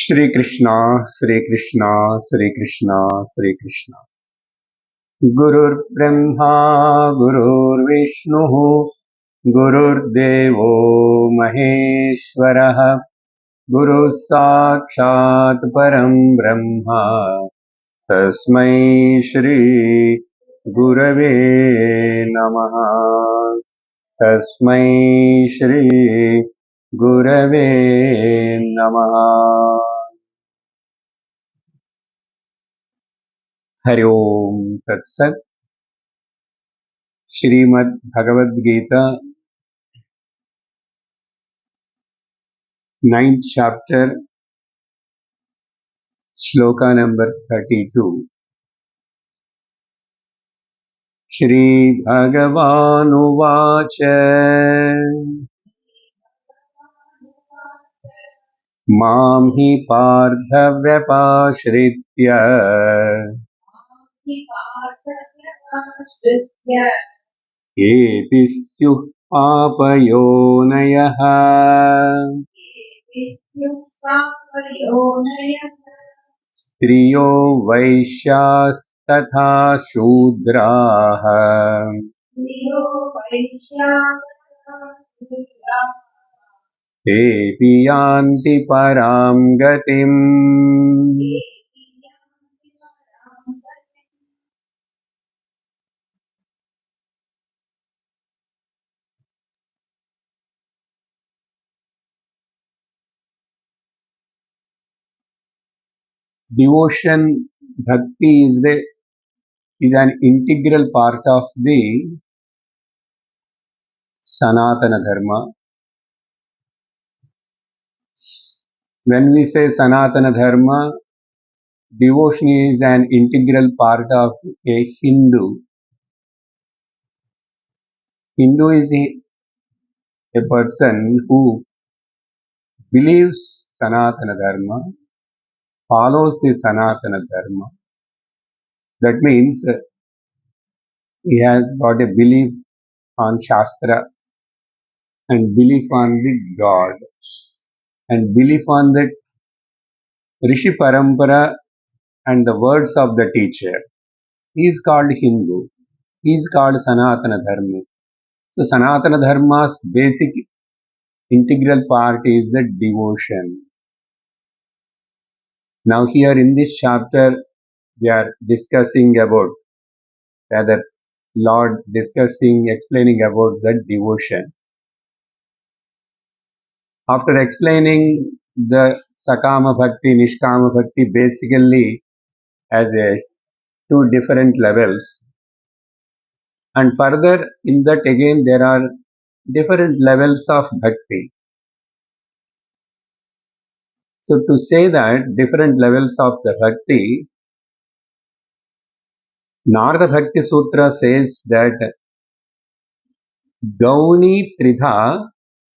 Shri Krishna, Shri Krishna, Shri Krishna, Shri Krishna. Gurur Brahma, Gurur Vishnu, Gurur Devo Maheshwaraha, Guru Sakshat Param Brahma, Tasmai Shri Gurave Namaha, Tasmai Shri Gurave Namaha. Hari Om Tat Sat. Srimad Bhagavad Gita, 9th chapter, Sloka number 32. Shri Bhagavanuvacha Mam hi Pardhavyapashritya Eti Syuh Papayonayaha Striyo Vaishyasthatha Shudraha Tepi yanti param gatim. Devotion, bhakti is an integral part of the Sanatana Dharma. When we say Sanatana Dharma, devotion is an integral part of a Hindu. Hindu is a person who believes Sanatana Dharma, follows the Sanatana Dharma. That means he has got a belief on Shastra and belief on the God and belief on the Rishi Parampara and the words of the teacher. He is called Hindu. He is called Sanatana Dharma. So Sanatana Dharma's basic integral part is the devotion. Now here in this chapter we are discussing about, rather Lord explaining about the devotion. After explaining the Sakama Bhakti, Nishkama Bhakti basically as two different levels, and further in that again there are different levels of bhakti. So to say that different levels of the bhakti, Narada Bhakti Sutra says that Gauni Tridha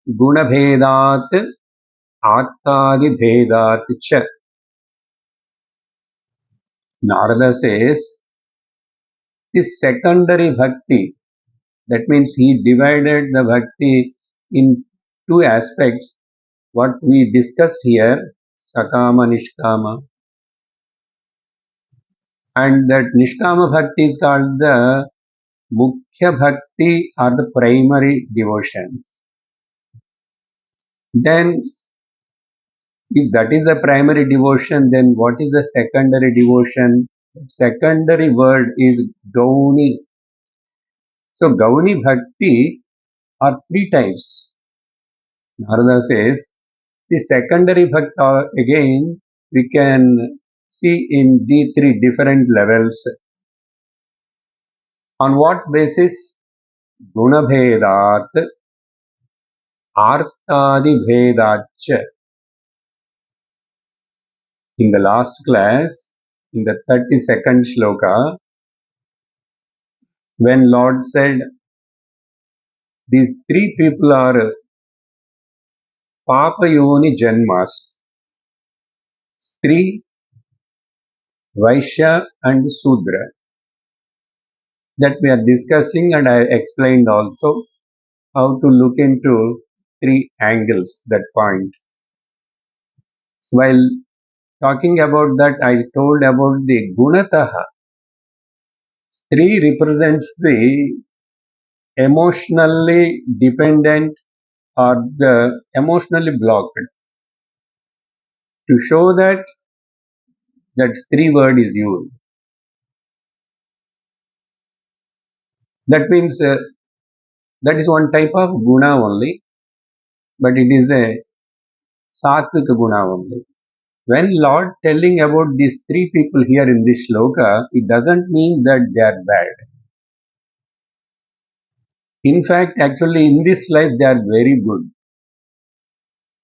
Gunabhedat Attadi Bhedat Cha. Narada says the secondary bhakti, that means he divided the bhakti in two aspects, what we discussed here, Sakama, Nishkama. And that Nishkama Bhakti is called the Mukhya Bhakti or the primary devotion. Then, if that is the primary devotion, then what is the secondary devotion? Secondary word is Gauni. So, Gauni Bhakti are three types. Narada says, the secondary Bhakti again we can see in the three different levels. On what basis? Gunabhedat, Artadi Bhedacha. In the last class, in the 32nd shloka, when Lord said, these three people are Papa Yoni Janmas, Stri, Vaishya and Sudra. That we are discussing, and I explained also how to look into three angles, that point. While talking about that, I told about the Gunataha. Three represents the emotionally dependent or the emotionally blocked. To show that that three word is used. That means that is one type of guna only, but it is a satvika guna only. When Lord telling about these three people here in this shloka, it doesn't mean that they are bad. In fact, actually in this life they are very good.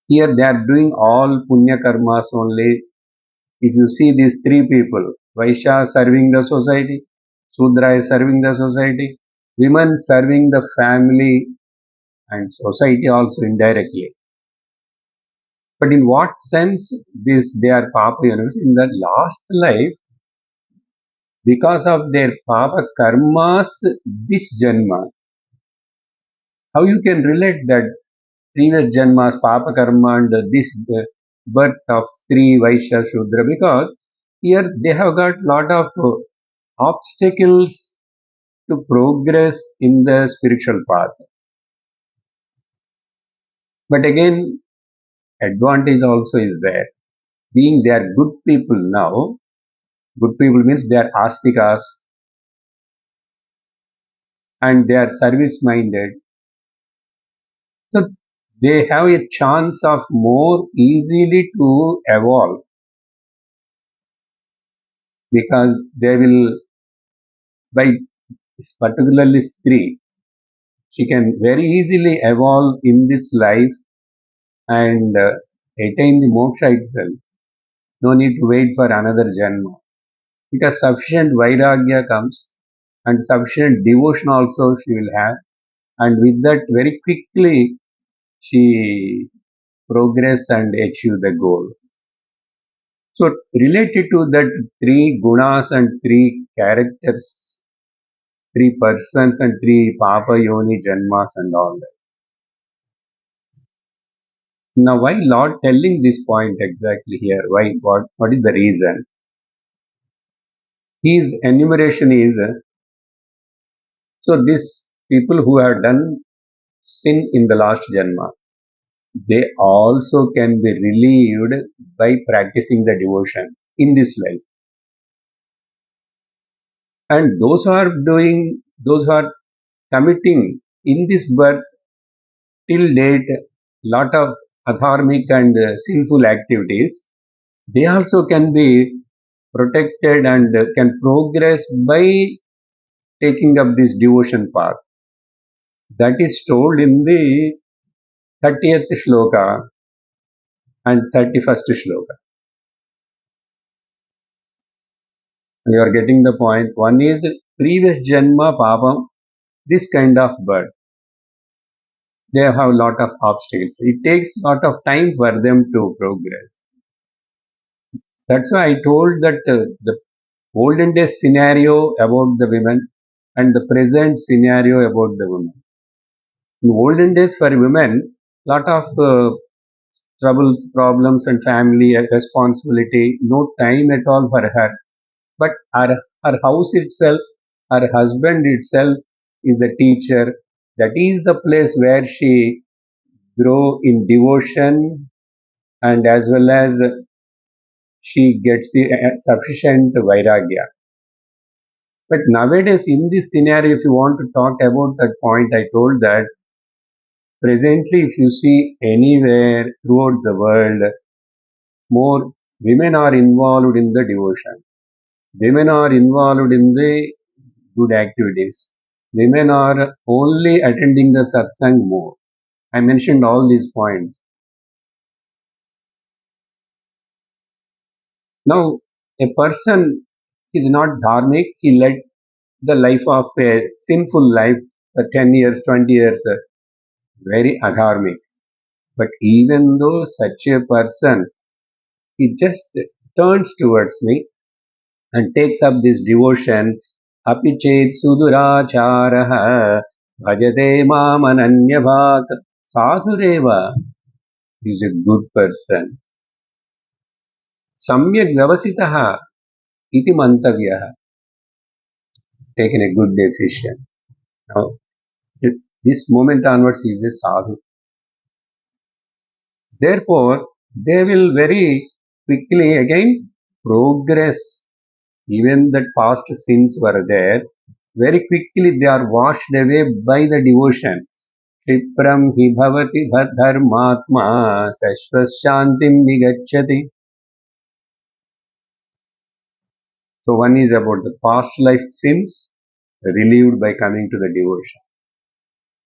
Here they are doing all punya karmas only. If you see these three people, Vaishya serving the society, Sudra is serving the society, women serving the family and society also indirectly. But in what sense this they are Papa universe? In the last life, because of their Papa karmas, this Janma, how you can relate that previous Janmas, Papa karma and this birth of Stri, Vaishya, Shudra? Because here they have got lot of obstacles to progress in the spiritual path. But again, advantage also is there. Being they are good people now, good people means they are astikas and they are service minded. So they have a chance of more easily to evolve because they will, by particularly Stri, she can very easily evolve in this life and attain the moksha itself. No need to wait for another janma. Because sufficient vairagya comes and sufficient devotion also she will have, and with that very quickly she progress and achieve the goal. So related to that three gunas and three characters, three persons and three papa yoni janmas and all that. Now why Lord telling this point exactly here? Why? What is the reason? His enumeration is so these people who have done sin in the last janma, they also can be relieved by practicing the devotion in this life. And those who are committing in this birth till date lot of adharmic and sinful activities, they also can be protected and can progress by taking up this devotion path. That is told in the 30th shloka and 31st shloka. You are getting the point. One is previous janma papam, this kind of birth. They have a lot of obstacles. It takes a lot of time for them to progress. That's why I told that the olden days scenario about the women and the present scenario about the women. In olden days for women, lot of troubles, problems and family responsibility, no time at all for her. But her house itself, her husband itself is the teacher. That is the place where she grow in devotion and as well as she gets the sufficient vairagya. But nowadays, in this scenario, if you want to talk about that point, I told that presently, if you see anywhere throughout the world, more women are involved in the devotion. Women are involved in the good activities. Women are only attending the satsang more. I mentioned all these points. Now, a person is not dharmic, he led the life of a sinful life for 10 years, 20 years, very adharmic. But even though such a person, he just turns towards me and takes up this devotion, apichet suduracharaha bhajate mamananyabhat sadhureva, he is a good person. Samyak Vyavasitaha iti mantavyaha. Taken a good decision. Now, this moment onwards is a sadhu. Therefore, they will very quickly again progress. Even that past sins were there. Very quickly they are washed away by the devotion. Kripram hi bhavati dharmatma sashvashantim vigacchati. So one is about the past life sins relieved by coming to the devotion.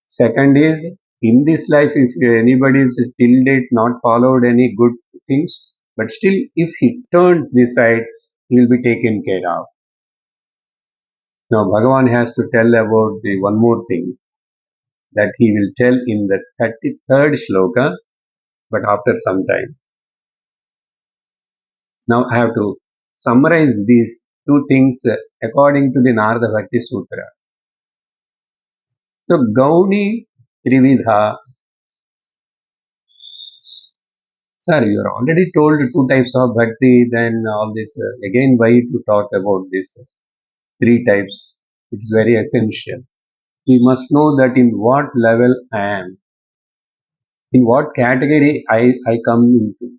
Second is, in this life, if anybody is till date not followed any good things, but still if he turns this side, he will be taken care of. Now Bhagavan has to tell about the one more thing that he will tell in the 33rd shloka, but after some time. Now I have to summarize these two things according to the Narada Bhakti Sutra. So Gauni Trividha. Sir, you are already told two types of bhakti, then all this. Again, why to talk about this three types? It is very essential. We must know that in what level I am, in what category I come into,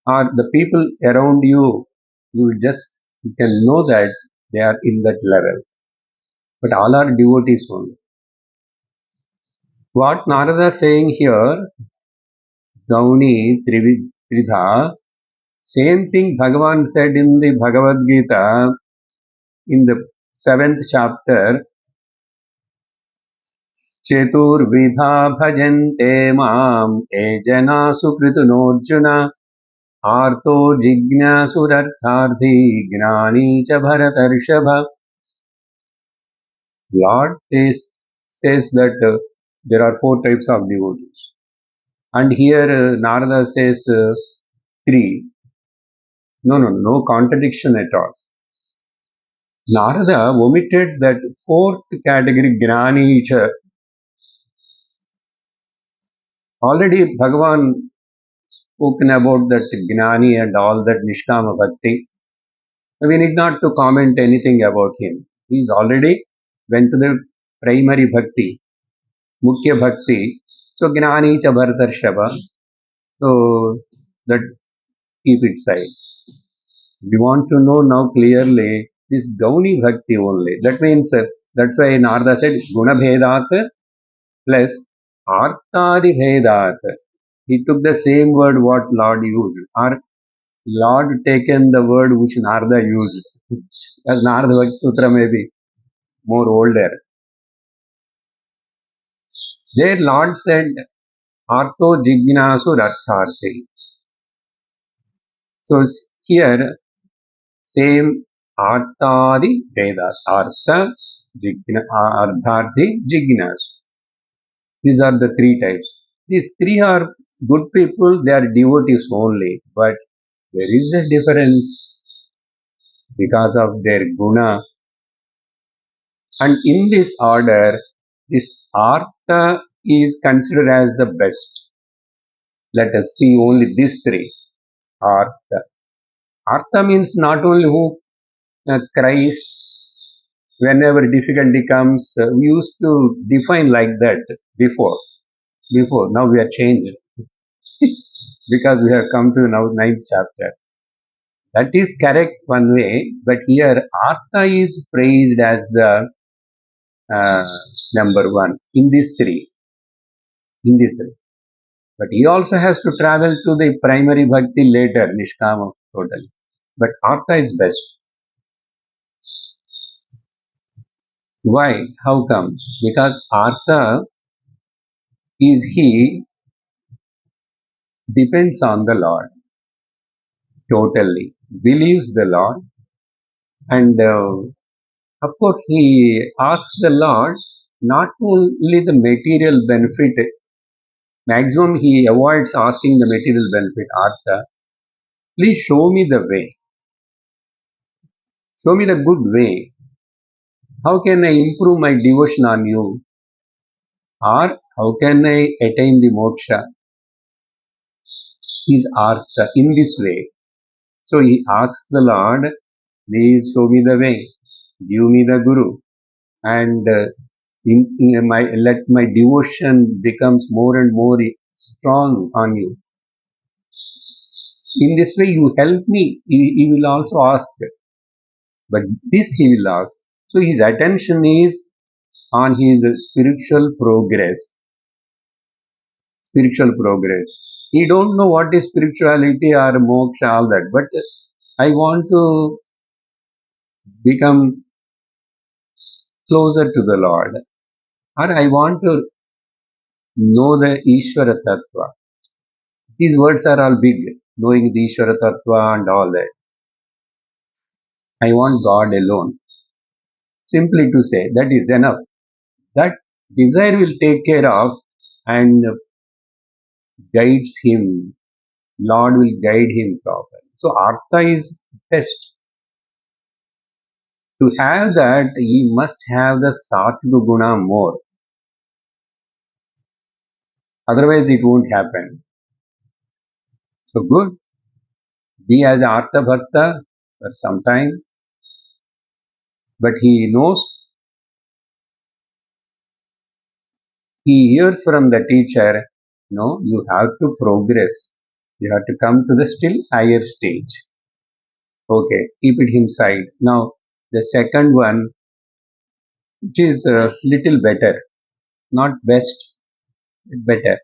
or the people around you, you can know that they are in that level. But all are devotees only. What Narada is saying here, Gauni Tridha, same thing Bhagavan said in the Bhagavad Gita in the 7th chapter. चतुर्विधा भजन्ते माम् ये जना सुकृतनोऽर्जुन आर्तो जिज्ञासुरर्थार्थी ज्ञानी च भरतर्षभ. Lord says that there are four types of devotees. And here Narada says three. No contradiction at all. Narada omitted that fourth category, Gnani cha. Already Bhagavan spoken about that Gnani and all that Nishkama Bhakti. We need not to comment anything about him. He is already went to the primary Bhakti, Mukhya Bhakti. So Gnani cha Bharatarshava. So that keep it side. We want to know now clearly this Gauni Bhakti only. That means that's why Narada said Guna Bhedat plus Artadi Bhedat. He took the same word what Lord used. Or Lord taken the word which Narada used. As Narada Bhakti Sutra may be more older. There Lord said Artho Jignasu Ratharthi. So here same Arthadi Vedas. Artha Artharthi Jignas. These are the three types. These three are good people, they are devotees only, but there is a difference because of their guna. And in this order, this Artha is considered as the best. Let us see only these three. Artha. Artha means not only who cries whenever difficulty comes. We used to define like that before. Now we are changed because we have come to now 9th chapter. That is correct one way, but here Artha is praised as the number one in these three. But he also has to travel to the primary bhakti later, Nishkama totally. But Artha is best. Why? How come? Because Artha is he depends on the Lord totally, believes the Lord, and of course he asks the Lord not only the material benefit. Maximum he avoids asking the material benefit. Artha, please show me the way. Show me the good way. How can I improve my devotion on you? Or how can I attain the moksha? Is Artha in this way. So he asks the Lord, please show me the way, give me the Guru, and let my devotion becomes more and more strong on you. In this way, you help me. He will also ask, but this he will ask. So his attention is on his spiritual progress. Spiritual progress. He don't know what is spirituality or moksha, all that. But I want to become closer to the Lord, or I want to know the Ishvara Tattva. These words are all big, knowing the Ishvara Tattva and all that. I want God alone. Simply to say that is enough. That desire will take care of and guides him. Lord will guide him properly. So Artha is best. To have that, he must have the Sattva Guna more. Otherwise, it won't happen. So good. Be as Artha Bhakta for some time, but he knows, he hears from the teacher, no, you have to progress. You have to come to the still higher stage. Okay, keep it inside. Now, the second one, which is a little better, not best, but better.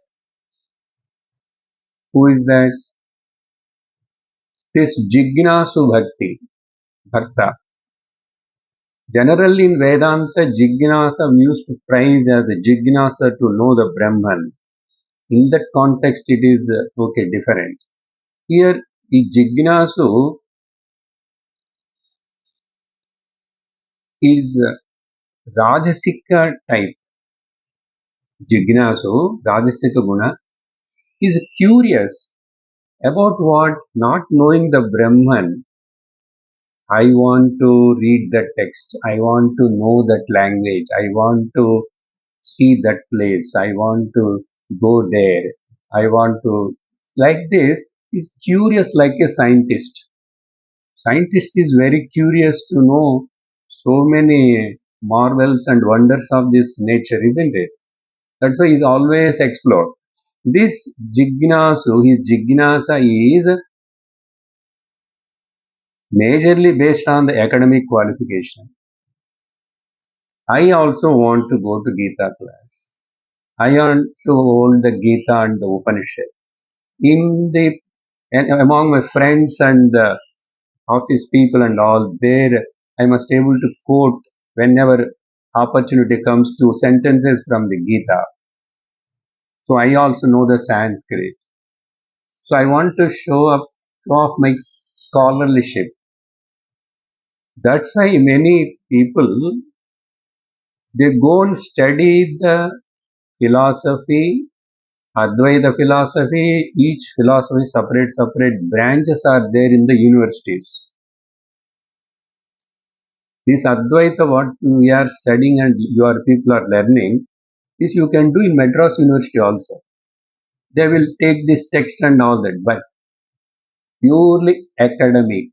Who is that? This Jignasu Bhakti, Bhakta. Generally in Vedanta, Jignasa we used to praise as the Jignasa to know the Brahman. In that context, it is okay, different. Here, the Jignasu is Rajasika type. Jignasu, Rajasika Guna, is curious about what? Not knowing the Brahman. I want to read the text. I want to know that language. I want to see that place. I want to go there. I want to, like this, is curious like a scientist. Scientist is very curious to know so many marvels and wonders of this nature, isn't it? That's why he's always explore. This Jignasu, his Jignasa is majorly based on the academic qualification. I also want to go to Gita class. I want to hold the Gita and the Upanishad. In the among my friends and the office people and all, there I must able to quote whenever opportunity comes to sentences from the Gita. So I also know the Sanskrit. So I want to show off my scholarship. That's why many people they go and study the philosophy, Advaita philosophy. Each philosophy separate branches are there in the universities. This Advaita what we are studying and your people are learning, this you can do in Madras University also. They will take this text and all that, but purely academic.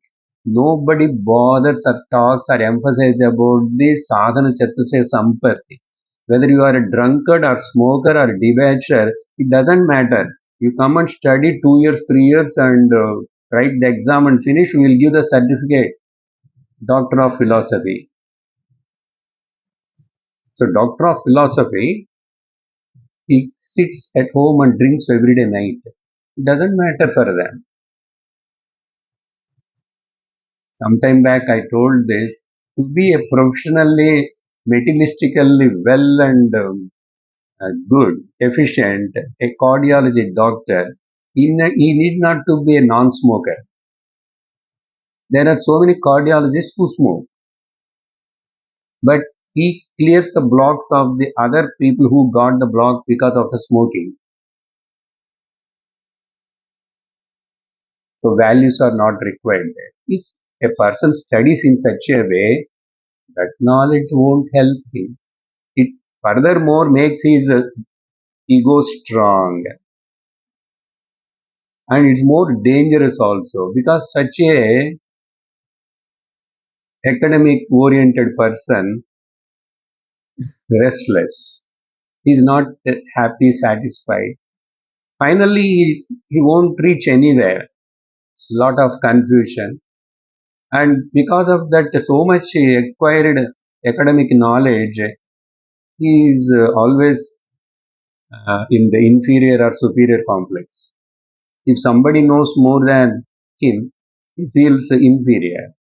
Nobody bothers or talks or emphasizes about the sadhana chatusya sampatti. Whether you are a drunkard or smoker or debaucher, it doesn't matter. You come and study 2 years, 3 years and write the exam and finish, we will give the certificate, Doctor of Philosophy. So Doctor of Philosophy, he sits at home and drinks every day night. It doesn't matter for them. Sometime back I told this, to be a professionally, materialistically well and good, efficient, a cardiology doctor, he need not to be a non-smoker. There are so many cardiologists who smoke, but he clears the blocks of the other people who got the block because of the smoking. So values are not required there. If a person studies in such a way, that knowledge won't help him. It furthermore makes his ego strong. And it's more dangerous also because such a academic oriented person restless. He's not happy, satisfied. Finally, he won't reach anywhere. Lot of confusion. And because of that, so much acquired academic knowledge, he is always in the inferior or superior complex. If somebody knows more than him, he feels inferior.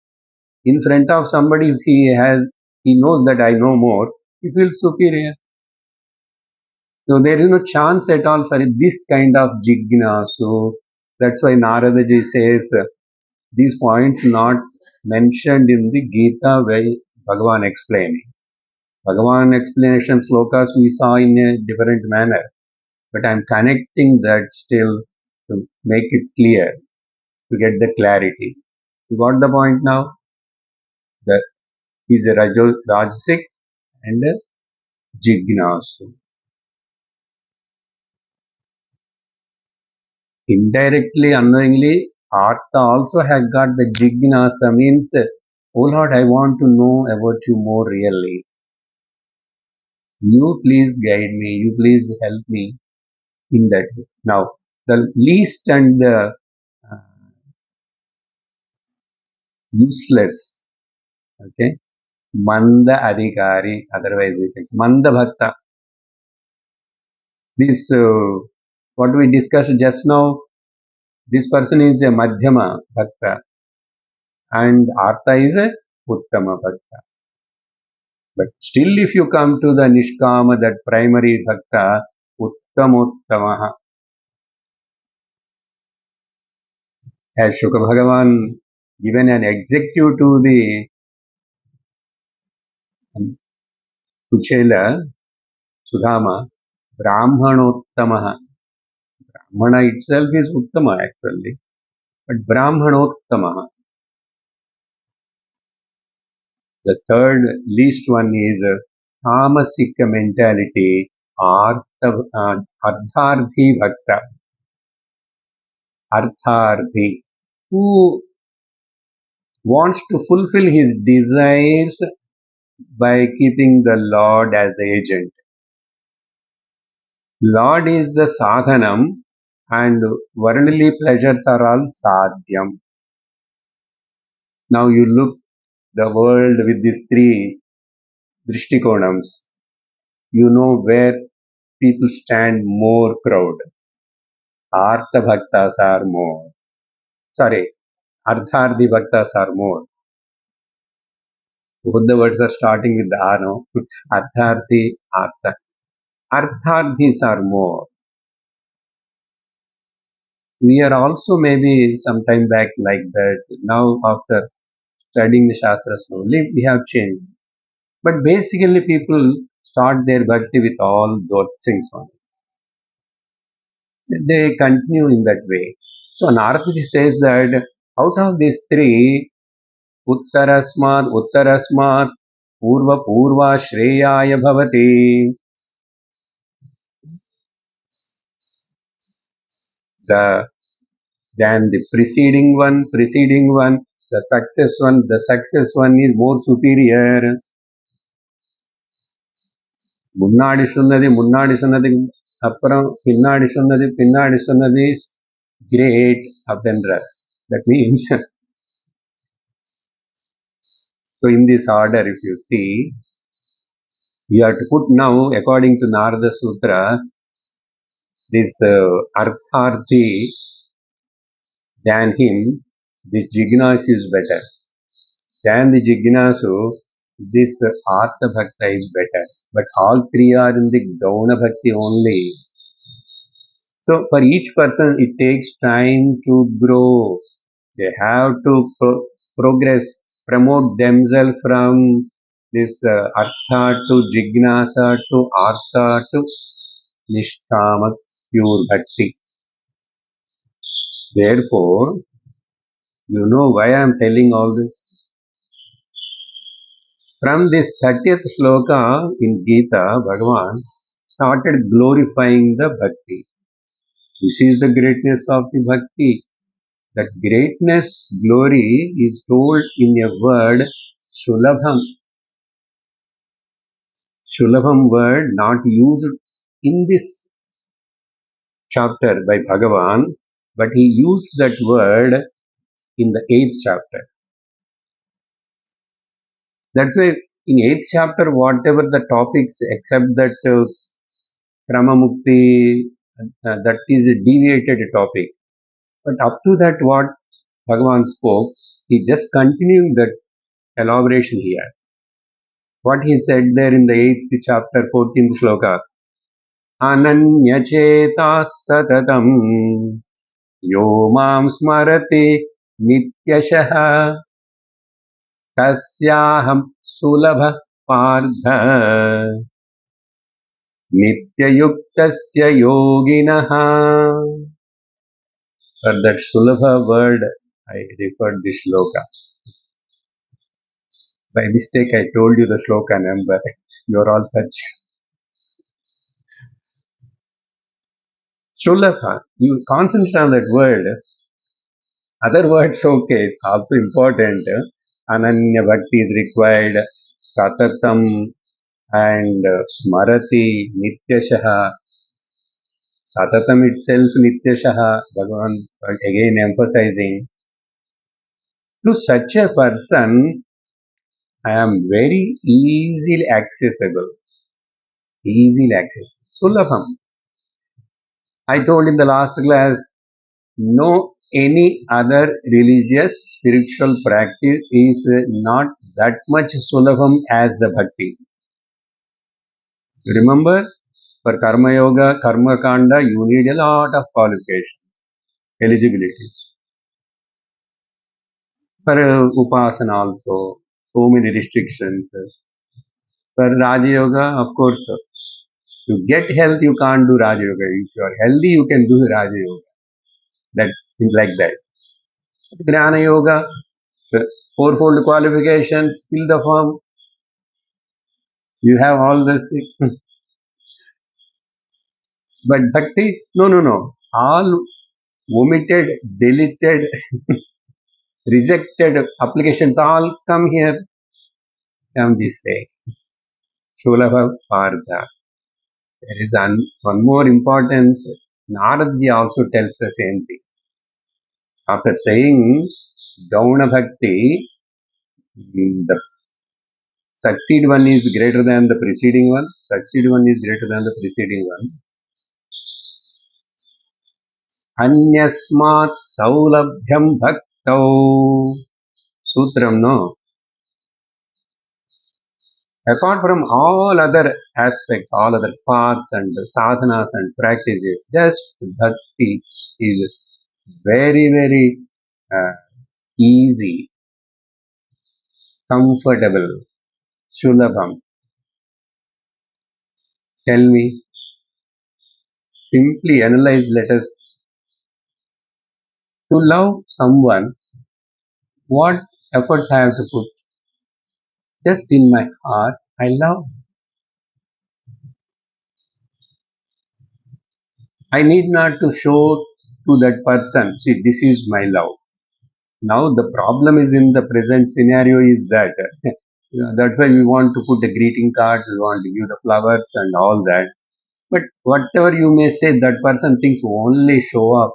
In front of somebody, if he knows that I know more, he feels superior. So there is no chance at all for this kind of jigna. So that's why Naradaji says these points not mentioned in the Gita way Bhagavan explaining. Bhagavan explanation slokas we saw in a different manner, but I'm connecting that still to make it clear, to get the clarity. You got the point now? That is a Rajasic and a Jignasu. Indirectly, unknowingly, Artha also has got the Jignasa means, oh Lord, I want to know about you more really. You please guide me, you please help me in that way. Now, the least and the uh, useless, okay, Manda Adhikari, otherwise we can say Manda Bhakta. This, what we discussed just now, this person is a Madhyama Bhakta and Artha is a Uttama Bhakta. But still, if you come to the Nishkama, that primary Bhakta, Uttamottamaha, as Shuka Bhagavan given an adjective to the Kuchela, Sudhama, Brahmanottamaha. Brahmana itself is Uttama actually, but Brahmanottamaha. The third least one is Tamasika mentality, Ardharthi Bhakta, Ardharthi, who wants to fulfill his desires by keeping the Lord as the agent. Lord is the sadhanam and worldly pleasures are all sadhyam. Now you look the world with these three drishtikonams. You know where people stand more crowd. Artha bhaktas are more. Sorry, Ardharthi bhaktas are more. Both the words are starting with the R, no? Ardharthi, Artha. Ardharthis are more. We are also maybe some time back like that. Now after studying the Shastra slowly, we have changed. But basically people start their bhakti with all those things on. They continue in that way. So Naradaji says that out of these three, Uttarasmat, Purva Shreyaya Bhavati, the than the preceding one, the success one is more superior. முன்னாடி சொன்னது அப்புறம் பின்னாடி சொன்னது is great அப்படின்றார். That means, so in this order, if you see, you have to put now, according to Narada Sutra, this Artharthi than him, this Jignasu is better. Than the Jignasu, this Artha Bhakta is better. But all three are in the Gauna Bhakti only. So for each person, it takes time to grow. They have to progress, promote themselves from this Artha to Jignasa to Artha to Nishkama, pure Bhakti. Therefore, you know why I am telling all this? From this 30th sloka in Gita, Bhagavan started glorifying the Bhakti. This is the greatness of the bhakti. That greatness, glory is told in a word, Sulabham. Sulabham word not used in this chapter by Bhagavan, but he used that word in the 8th chapter. That's why in 8th chapter, whatever the topics except that Krama Mukti, that is a deviated topic. But up to that, what Bhagavan spoke, he just continued that elaboration here. What he said there in the 8th chapter, 14th sloka, Ananyacheta satatam yo mam smarati nityashaha tasyaham sulabha partha nityayuktasya yoginaha. For that sulabha word, I referred this sloka. By mistake, I told you the sloka number. You are all such. Sulabha, you concentrate on that word. Other words, okay, also important. Ananya bhakti is required. Satatam and Smarati, Nityashaha. Satatam itself, Nityashaha. Bhagavan again emphasizing. To such a person, I am very easily accessible. Easily accessible. Sulabham. I told in the last class, no any other religious spiritual practice is not that much sulabham as the bhakti. Remember, for karma yoga, karma kanda, you need a lot of qualification, eligibility. For upasana also, so many restrictions. For Raja Yoga, of course, to get health, you can't do Raja Yoga. If you are healthy, you can do Raja Yoga. That like that. Jnana Yoga, fourfold qualifications, fill the form. You have all these things. But Bhakti, no. All omitted, deleted, rejected applications all come here, come this way. Sulabha Partha. There is one more importance. Naradji also tells the same thing. After saying Gauna Bhakti, the succeed one is greater than the preceding one, succeed one is greater than the preceding one. Anyasmat saulabhyam bhaktau. Sutram, no? Apart from all other aspects, all other paths and sadhanas and practices, just bhakti is very easy, comfortable, sulabham. Tell me, simply analyze, let us. To love someone, what efforts I have to put? Just in my heart, I love. I need not to show to that person, see, this is my love. Now the problem is in the present scenario is that that's why we want to put a greeting card, we want to give the flowers and all that. But whatever you may say, that person thinks only show up.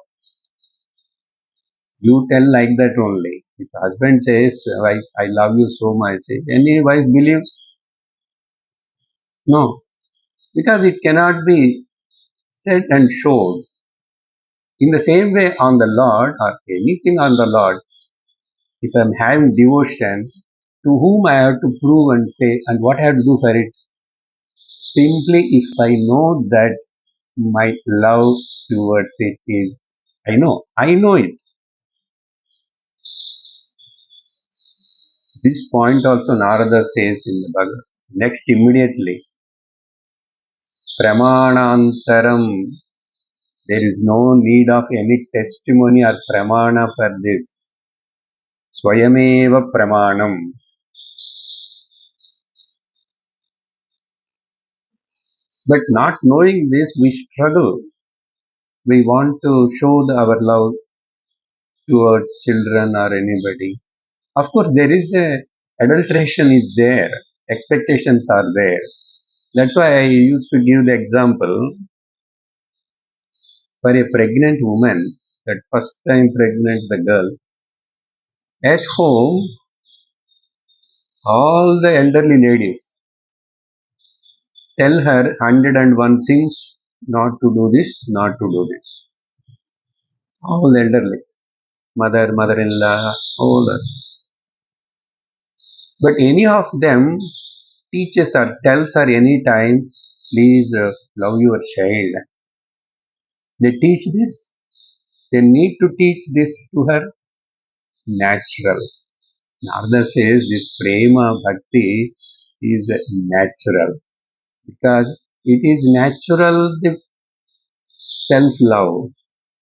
You tell like that only. If husband says, I love you so much, any wife believes? No, because it cannot be said and shown. In the same way, on the Lord or anything on the Lord, if I'm having devotion, to whom I have to prove and say, and what I have to do for it? Simply if I know that my love towards it is, I know it. This point also Narada says in the Bhagavad. Next immediately, Pramanantaram, there is no need of any testimony or pramana for this. Swayameva pramanam. But not knowing this, we struggle. we want to show our love towards children or anybody. Of course, there is a adulteration is there, expectations are there. That's why I used to give the example for a pregnant woman, that first time pregnant the girl, at home, all the elderly ladies tell her 101 things not to do this, not to do this. All elderly, mother, mother-in-law, all that. But any of them teaches her, tells her any time, please love your child. They teach this. They need to teach this to her natural. Narada says this prema bhakti is natural because it is natural, the self-love.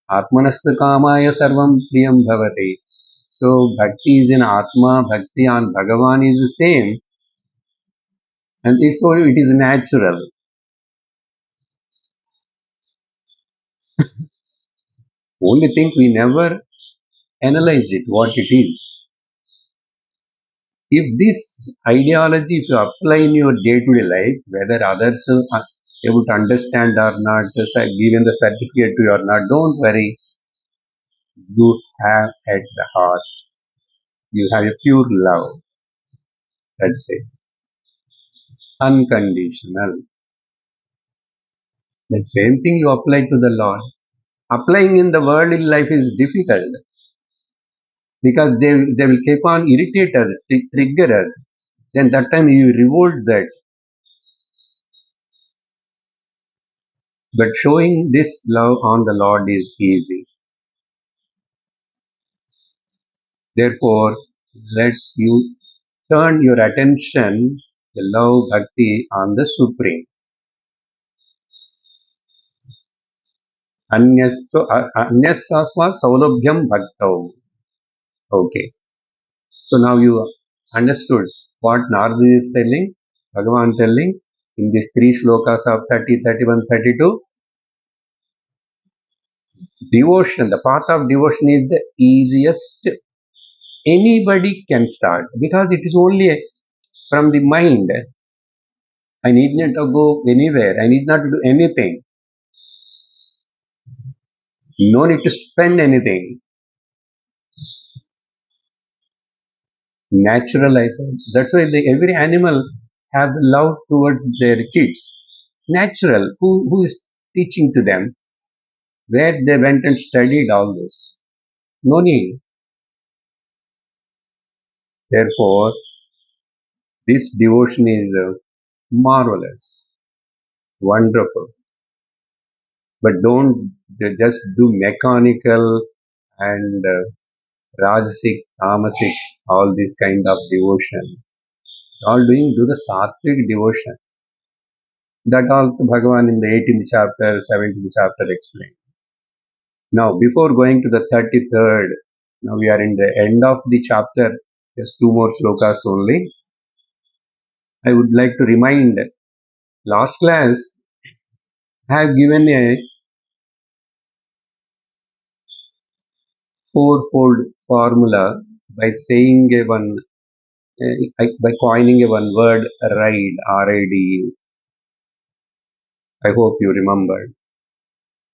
Atmanastha kamaya sarvam priyam bhavati. So bhakti is in Atma, bhakti on Bhagavan is the same, and so it is natural. Only thing we never analyze it, what it is. If this ideology, if you apply in your day-to-day life, whether others are able to understand or not, given the certificate to you or not, don't worry. You have at the heart, you have a pure love. That's it. Unconditional. The same thing you apply to the Lord. Applying in the worldly life is difficult because they will keep on irritate us, trigger us. Then that time you revolt that. But showing this love on the Lord is easy. Therefore, let you turn your attention, the love bhakti on the Supreme. Anyasatma saulabhyam bhaktau. Okay. So now you understood what Narada is telling, Bhagavan telling in these three shlokas of 30, 31, 32. Devotion, the path of devotion is the easiest. Anybody can start because it is only from the mind. I need not to go anywhere. I need not to do anything. No need to spend anything. Natural, I said. That's why every animal have love towards their kids. Natural. Who is teaching to them? Where they went and studied all this. No need. Therefore, this devotion is marvelous, wonderful. But don't just do mechanical and rajasic, tamasic, all this kind of devotion. All do the sattvic devotion. That also Bhagavan in the 18th chapter, 17th chapter explained. Now, before going to the 33rd, now we are in the end of the chapter, just two more slokas only. I would like to remind, last class I have given a fourfold formula by saying a one, by coining a one word, RIDE, R-I-D-E. I hope you remembered.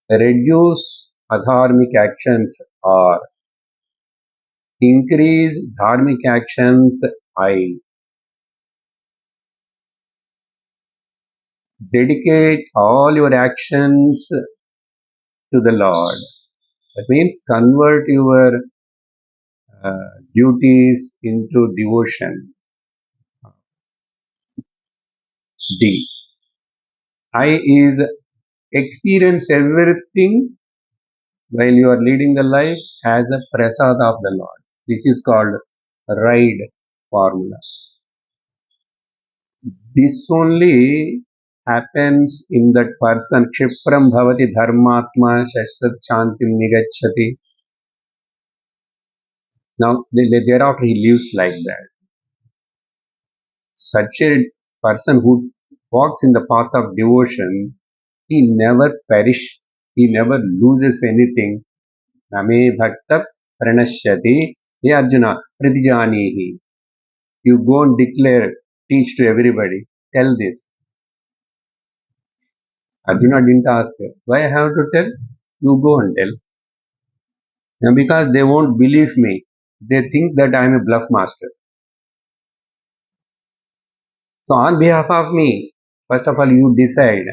Reduce adharmic actions R. Increase dharmic actions I. Dedicate all your actions to the Lord. That means convert your duties into devotion. D. I is experience everything while you are leading the life as a prasad of the Lord. This is called RIDE formula. This only happens in that person. Kshipram bhavati dharmatma shashvat shantim nigacchati. Now, thereafter he lives like that. Such a person who walks in the path of devotion, he never perish He never loses anything. Name bhakta pranashyati. Hey Arjuna, pratijanihi. You go and declare, teach to everybody. Tell this. Arjuna didn't ask her, why I have to tell? You go and tell. And because they won't believe me. They think that I am a bluff master. So on behalf of me, first of all, you decide.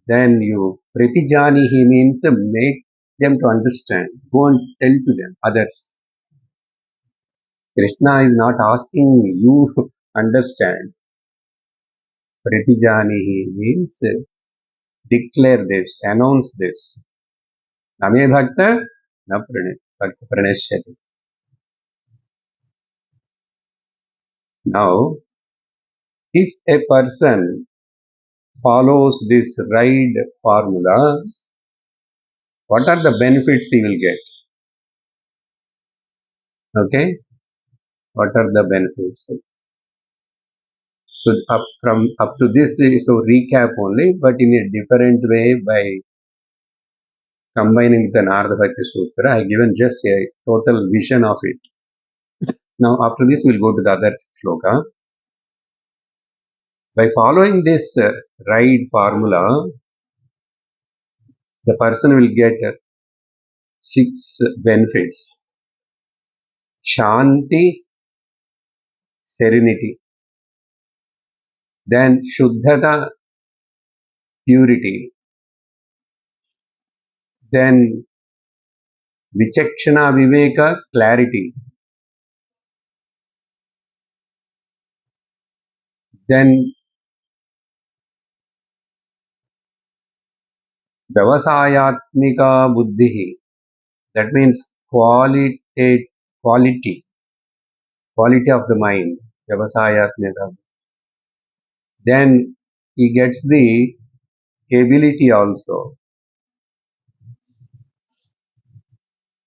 Then you pratijanihi means make them to understand. Go and tell to them, others. Krishna is not asking you to understand. Pratijanihi means declare this, announce this. Name bhakta na pranashyati. Now, if a person follows this right formula, what are the benefits he will get? Okay, what are the benefits? So up to this, so recap only, but in a different way by combining the Narada Bhakti Sutra. I given just a total vision of it. Now after this, we'll go to the other sloka. By following this right formula, the person will get 6 benefits. Shanti, serenity. Then Shuddhata, purity. Then Vichakshana Viveka, clarity. Then Vyavasayatmika Buddhi. That means quality of the mind. Vyavasayatmika. Then he gets the ability also.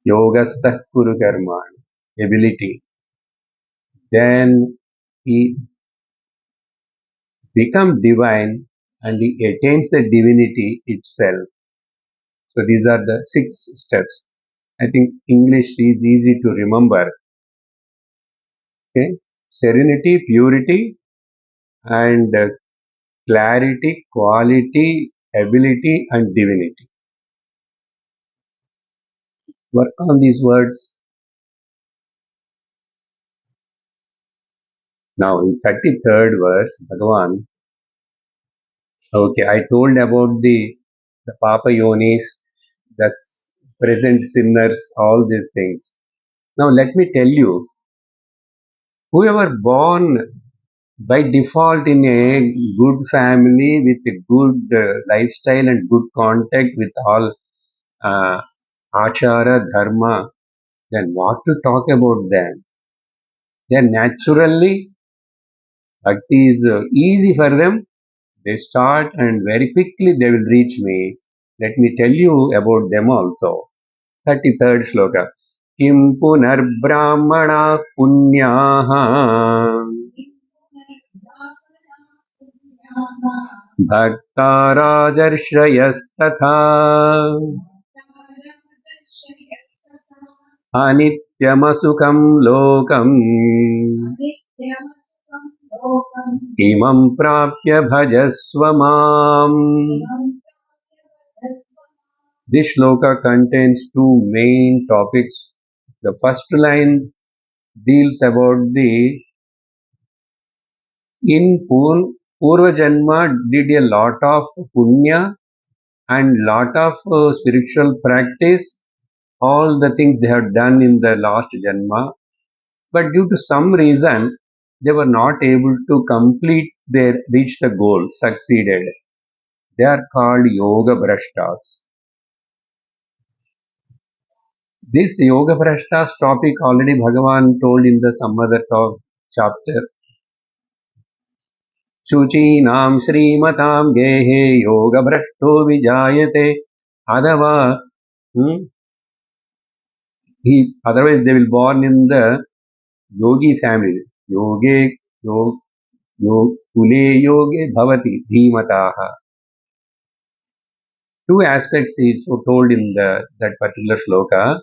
Yogastha Kuru Karma. Ability. Then he becomes divine and he attains the divinity itself. So these are the 6 steps. I think English is easy to remember. Okay, serenity, purity, and clarity, quality, ability, and divinity. Work on these words. Now in 33rd verse, Bhagavan. Okay, I told about the Papa Yonis, the present sinners, all these things. Now let me tell you, whoever born by default in a good family with a good lifestyle and good contact with all achara, dharma, then what to talk about them? Then naturally, bhakti is easy for them. They start and very quickly they will reach me. Let me tell you about them also. 33rd sloka. Kim punar brahmana punyaha bhakta rajarshrayasthatha anityamasukham lokam imam prapya bhajasva mam. This shloka contains 2 main topics. The first line deals about the in Purva Janma did a lot of punya and lot of spiritual practice, all the things they have done in the last Janma, but due to some reason they were not able to reach the goal, succeeded. They are called Yoga Brashtas. This Yoga Brashtas topic already Bhagavan told in the some other chapter. Shuchinam Srimatam Gehe Yoga Brashto Vijayate. Otherwise, otherwise they will born in the yogi family. Yoge Kule Yoge Bhavati Dhimataha. two aspects is so told in that particular sloka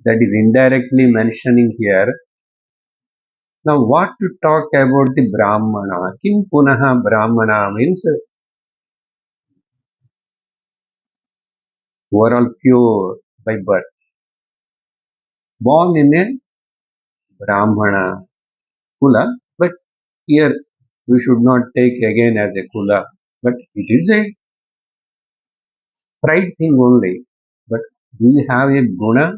that is indirectly mentioning here. Now, what to talk about the Brahmana? Kim Punaha Brahmana means overall pure by birth, born in a Brahmana Kula, but here we should not take again as a Kula, but it is a pride thing only. But do you have a Guna?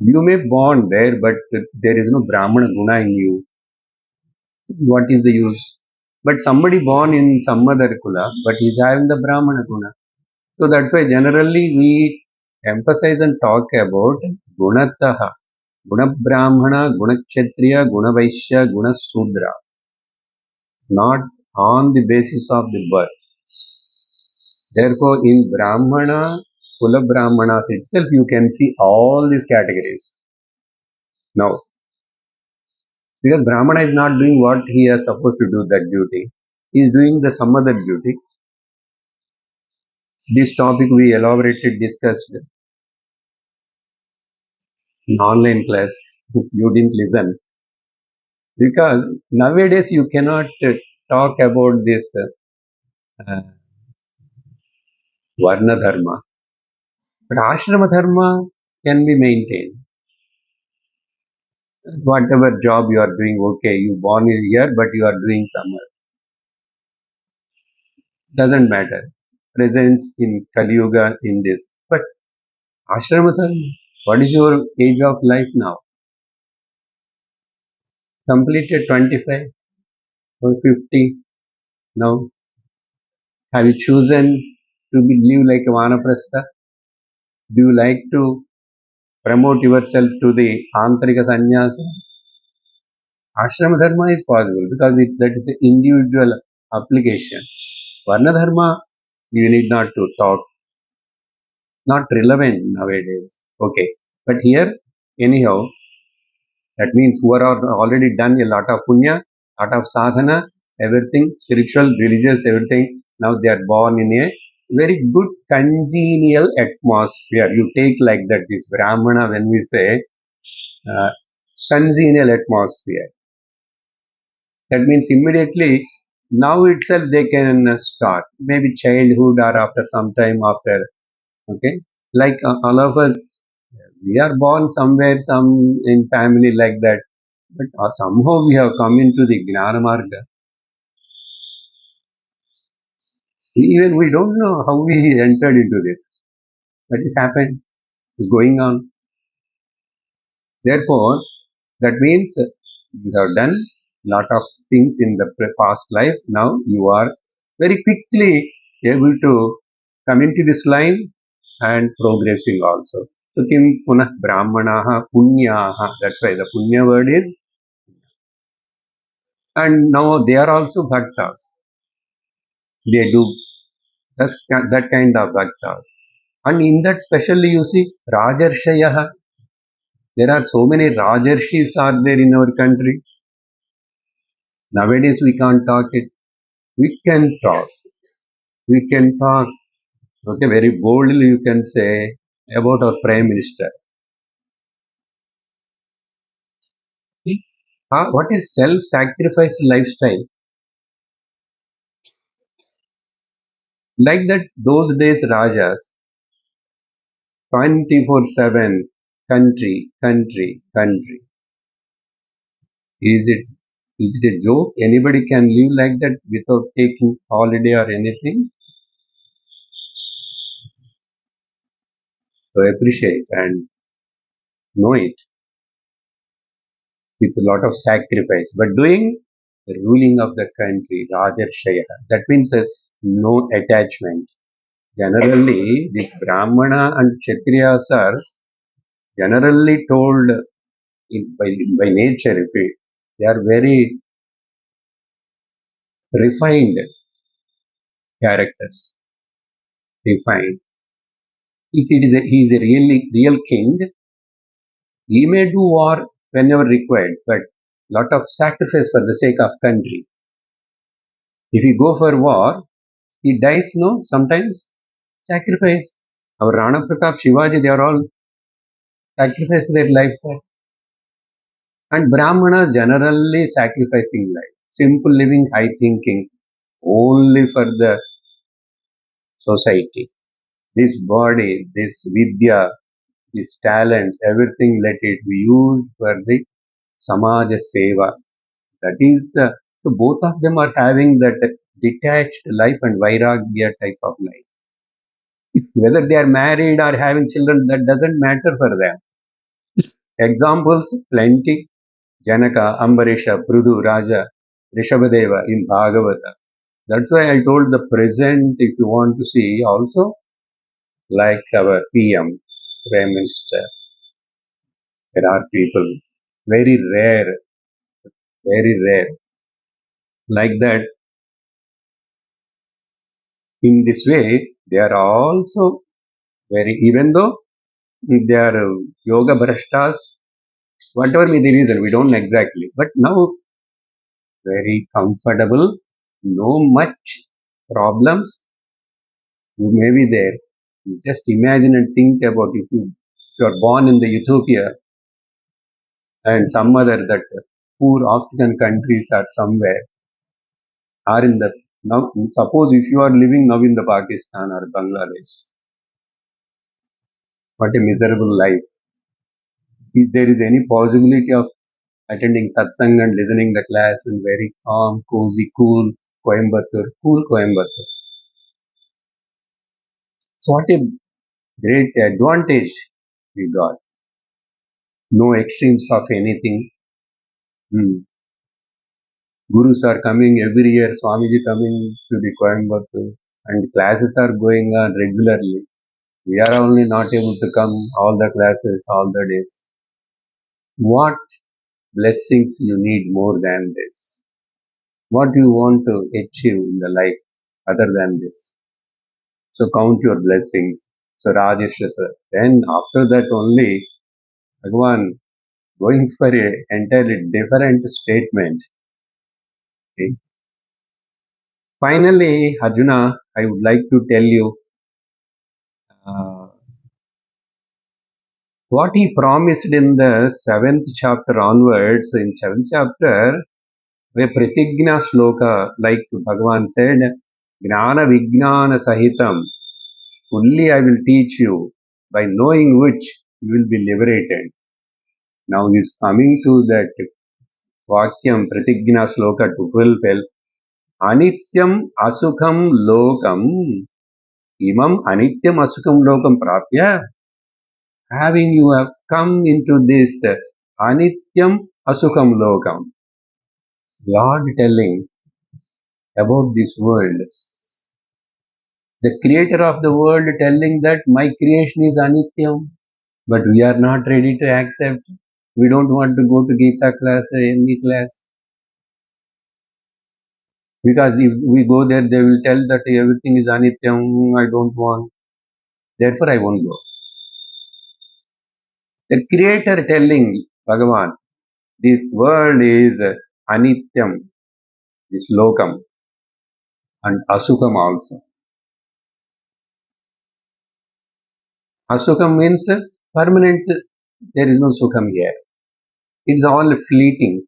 You may born there, but there is no Brahmana Guna in you. What is the use? But somebody born in some other Kula, but he is having the Brahmana Guna. So that's why generally we emphasize and talk about Gunataha. Guna Brahmana, Guna Kshatriya, Guna Vaishya, Guna Sudra. Not on the basis of the birth. Therefore, in Brahmana, Kula Brahmanas itself, you can see all these categories. Now, because Brahmana is not doing what he is supposed to do, that duty. He is doing the some other duty. This topic we elaborately discussed in online class. You didn't listen. Because nowadays you cannot talk about this Varna Dharma. But Ashrama Dharma can be maintained. Whatever job you are doing, okay, you born here, but you are doing somewhere. Doesn't matter. Presence in Kali Yuga in this. But Ashrama Dharma, what is your age of life now? Completed 25 or 50 now. Have you chosen to live like a Vanaprastha? Do you like to promote yourself to the Antarika Sannyasa? Ashrama Dharma is possible because that is an individual application. Varna Dharma, you need not to talk. Not relevant nowadays. Okay. But here, anyhow, that means who are already done a lot of punya, lot of sadhana, everything, spiritual, religious, everything. Now they are born in a very good congenial atmosphere. You take like that, this Brahmana, when we say uh, congenial atmosphere. That means immediately now itself they can start. Maybe childhood or after some time after. Okay. Like all of us, we are born somewhere, some in family like that. But somehow we have come into the Gnana Marga. Even we don't know how we entered into this. That is happened, is going on. Therefore, that means you have done lot of things in the past life. Now you are very quickly able to come into this line and progressing also. So kim punah brahmanaha punyaha. That's why the punya word is. And now they are also bhaktas. They do that kind of bhaktas. And in that specially you see Rajarshayaha. There are so many Rajarshis are there in our country. Nowadays we can't talk it. We can talk. We can talk. Okay, very boldly you can say about our Prime Minister. What is self-sacrifice lifestyle? Like that, those days Rajas, 24/7, country, country, country. Is it is it a joke? Anybody can live like that without taking holiday or anything? So appreciate and know it with a lot of sacrifice. But doing the ruling of the country, Rajarshaya, that means no attachment. Generally, the Brahmana and Kshatriyas are generally told by nature, if they are very refined characters. Refined. If he is a really real king, he may do war whenever required, but lot of sacrifice for the sake of country. If he go for war, he dies, no, sometimes sacrifice. Our Rana Pratap, Shivaji, they are all sacrifice their life for. And Brahmanas generally sacrificing life. Simple living, high thinking, only for the society. This body, this vidya, this talent, everything let it be used for the Samaja Seva. That is the, so both of them are having that detached life and Vairagya type of life. Whether they are married or having children, that doesn't matter for them. Examples plenty. Janaka, Ambarisha, Prudu, Raja, Rishabhadeva in Bhagavata. That's why I told the present, if you want to see, also like our PM, Prime Minister, there are people, very rare, very rare. Like that, in this way, they are also very, even though they are yoga brashtas, whatever may the reason, we don't know exactly. But now, very comfortable, no much problems, you may be there. You just imagine and think about if you are born in the Ethiopia and some other that poor African countries are somewhere, are in the, now suppose if you are living now in the Pakistan or Bangladesh, what a miserable life. If there is any possibility of attending satsang and listening the class and very calm, cozy, cool Coimbatore. So what a great advantage we got. No extremes of anything. Gurus are coming every year, Swamiji coming to the Coimbatore, and classes are going on regularly. We are only not able to come all the classes, all the days. What blessings you need more than this? What do you want to achieve in the life other than this? So count your blessings. So Rajesh sir. Then after that only, Bhagavan going for a entirely different statement. Okay. Finally, Arjuna, I would like to tell you uh, what he promised in the 7th chapter onwards. In 7th chapter, where Pratigna Sloka, like Bhagavan said, Gnana Vijnana Sahitam, fully I will teach you, by knowing which you will be liberated. Now he is coming to that Vakyam Pratigna Sloka to fulfill. Anityam Asukham Lokam, Imam Anityam Asukham Lokam Prapya, having you have come into this Anityam Asukham Lokam. Lord telling about this world. The creator of the world telling that my creation is Anityam, but we are not ready to accept. We don't want to go to Gita class or any class. Because if we go there, they will tell that everything is Anityam, I don't want. Therefore, I won't go. The creator telling Bhagavan, this world is Anityam, this Lokam, and Asukam also. Asukam means permanent, there is no Sukham here. It's all fleeting.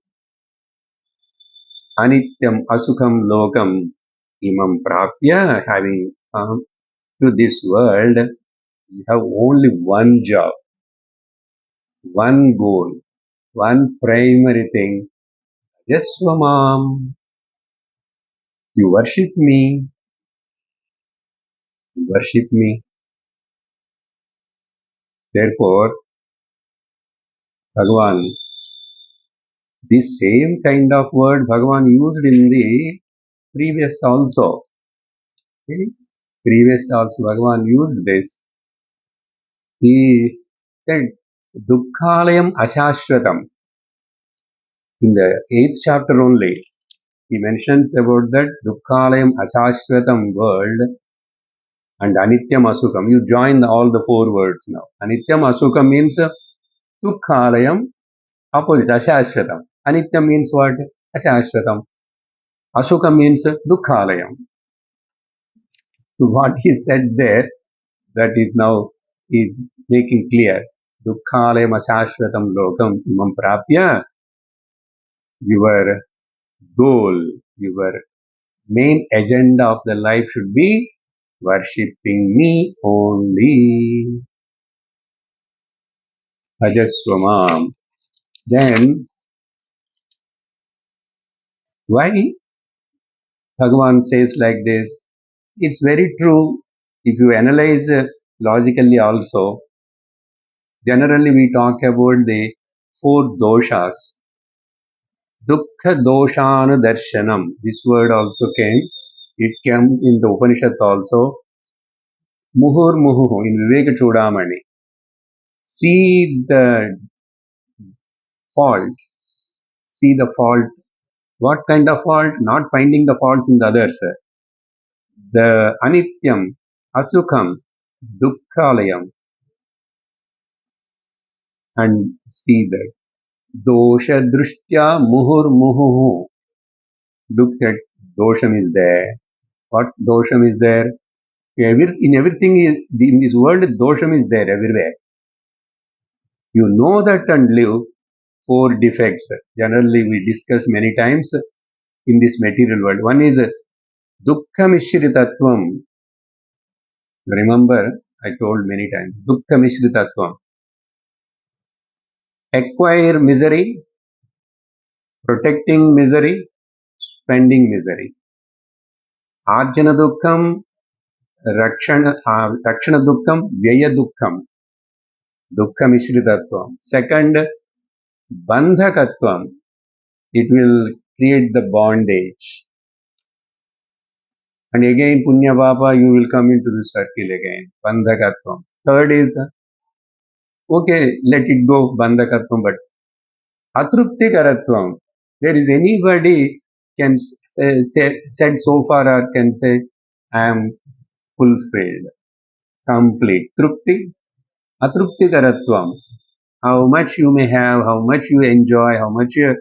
Anityam Asukam Lokam Imam Prapya, having come to this world, you have only one job, one goal, one primary thing. Just Swamam, you worship me, you worship me. Therefore, Bhagavan, this same kind of word Bhagavan used in the previous also. Okay? Previous also Bhagavan used this. He said, Dukkhalayam Ashashvatam. In the 8th chapter only, he mentions about that Dukkhalayam Ashashvatam world and Anityam Asukam. You join all the 4 words now. Anityam Asukam means Dukkhalayam, opposite Ashashvatam. Anityam means what? Ashashvatam. Asukha means Dukkhalayam. What he said there, that is now is making clear. Dukkhalayam ashashvatam lokam imam prapya. Your goal, your main agenda of the life should be worshipping me only. Ajaswamam. Then, why Bhagavan says like this? It's very true. If you analyze logically also, generally we talk about the four doshas. Dukkha doshanu darshanam. This word also came. It came in the Upanishad also. Muhur muhu in Viveka Chudamani. See the fault. See the fault. What kind of fault? Not finding the faults in the others. The anityam, asukam, dukkhalayam, and see that. Dosha drushtya muhur muhu. Look at dosham is there. What dosham is there? In everything in this world, dosham is there everywhere. You know that and live. Four defects. Generally, we discuss many times in this material world. One is dukkha mishritatvam. Remember, I told many times. Dukkha mishritatvam. Acquire misery, protecting misery, spending misery. Arjana dukkham, rakshana dukkham, vyaya dukkham. Dukkha mishritatvam. Second, bandhakatvam. It will create the bondage. And again, punya papa, you will come into the circle again. Bandhakatvam. Third is, okay, let it go, bandhakatvam, but atrupti karatvam. There is anybody can said so far or can say, I am fulfilled, complete. Trupti, atrupti karatvam. How much you may have, how much you enjoy, how much you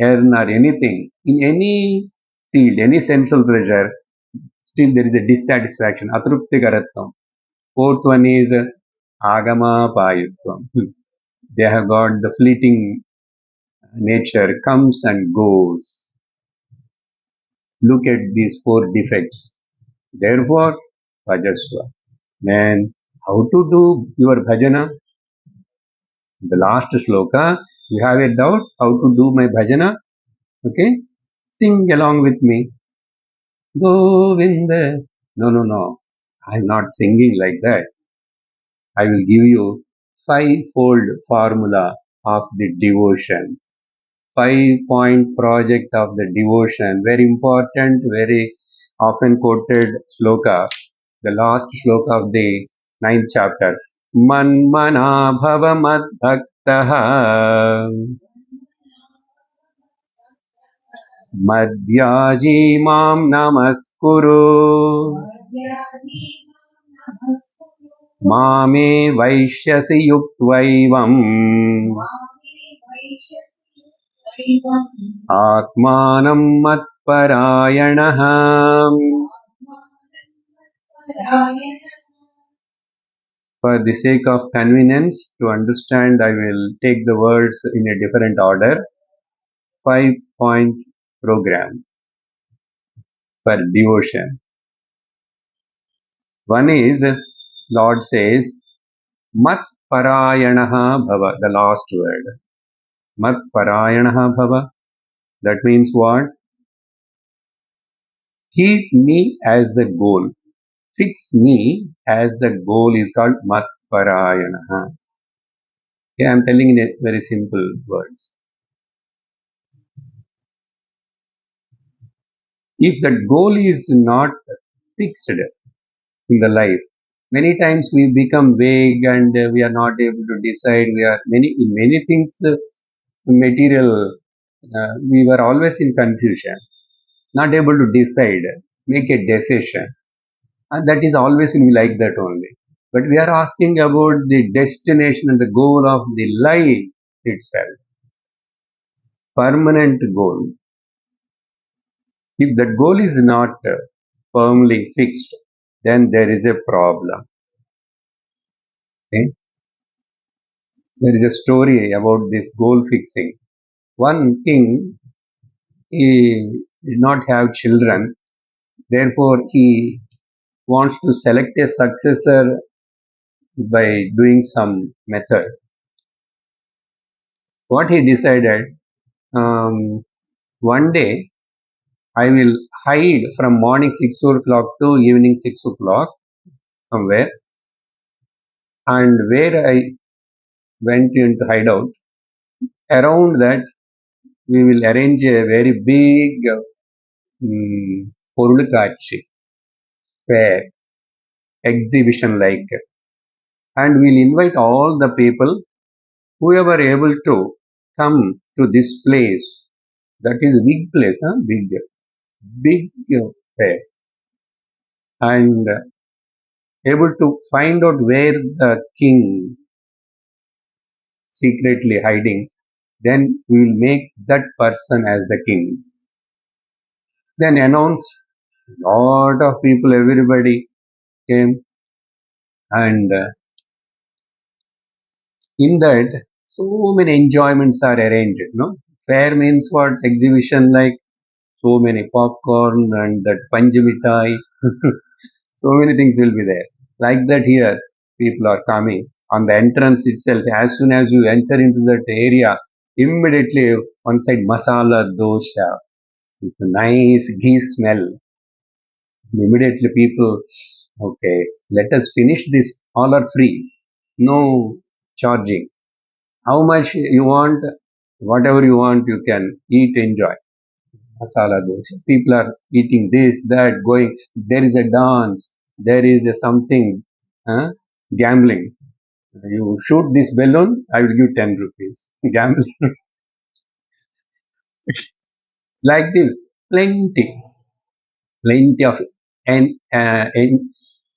earn or anything, in any field, any sensual pleasure, still there is a dissatisfaction. Atrupti karatvam. Fourth one is agama payutvam. They have got the fleeting nature, comes and goes. Look at these four defects. Therefore, bhajasva. Then, how to do your bhajana? The last sloka, you have a doubt how to do my bhajana? Okay? Sing along with me. Govinda. No. I am not singing like that. I will give you five-fold formula of the devotion. 5-point project of the devotion. Very important, very often quoted sloka. The last sloka of the 9th chapter. Manmana bhava madbhaktaha madhyaji mam namaskuru mame vaishyasi yuktvaivam atmanam matparayanaha. For the sake of convenience, to understand, I will take the words in a different order. 5-point program for devotion. One is, Lord says, Mat Parayanaha Bhava, the last word. Mat Parayanaha Bhava. That means what? Keep me as the goal. Fix me as the goal is called Mat Parayanaha. Okay, I am telling in a very simple words. If that goal is not fixed in the life, many times we become vague and we are not able to decide. We are in many things material. We were always in confusion, not able to decide, make a decision. And that is always will be like that only. But we are asking about the destination and the goal of the life itself. Permanent goal. If that goal is not firmly fixed, then there is a problem. Okay? There is a story about this goal fixing. One king, he did not have children, therefore he wants to select a successor by doing some method. What he decided, one day I will hide from morning 6 o'clock to evening 6 o'clock somewhere, and where I went into hideout, around that we will arrange a very big பொருளுக்காட்சி fair exhibition like, and we'll invite all the people whoever able to come to this place. That is a big place, huh? Big fair, and able to find out where the king secretly hiding. Then we will make that person as the king. Then announce, lot of people, everybody came, and in that so many enjoyments are arranged. Fair means what? Exhibition, like so many popcorn and that panjamitai. So many things will be there. Like that here, people are coming on the entrance itself. As soon as you enter into that area, immediately one side masala dosha, with a nice ghee smell. Immediately people, okay, let us finish this. All are free, no charging. How much you want, whatever you want, you can eat, enjoy. Masala dosa. People are eating this, that, going. There is a dance. There is a something, gambling. You shoot this balloon, I will give 10 rupees. Gambling. Like this, plenty, plenty of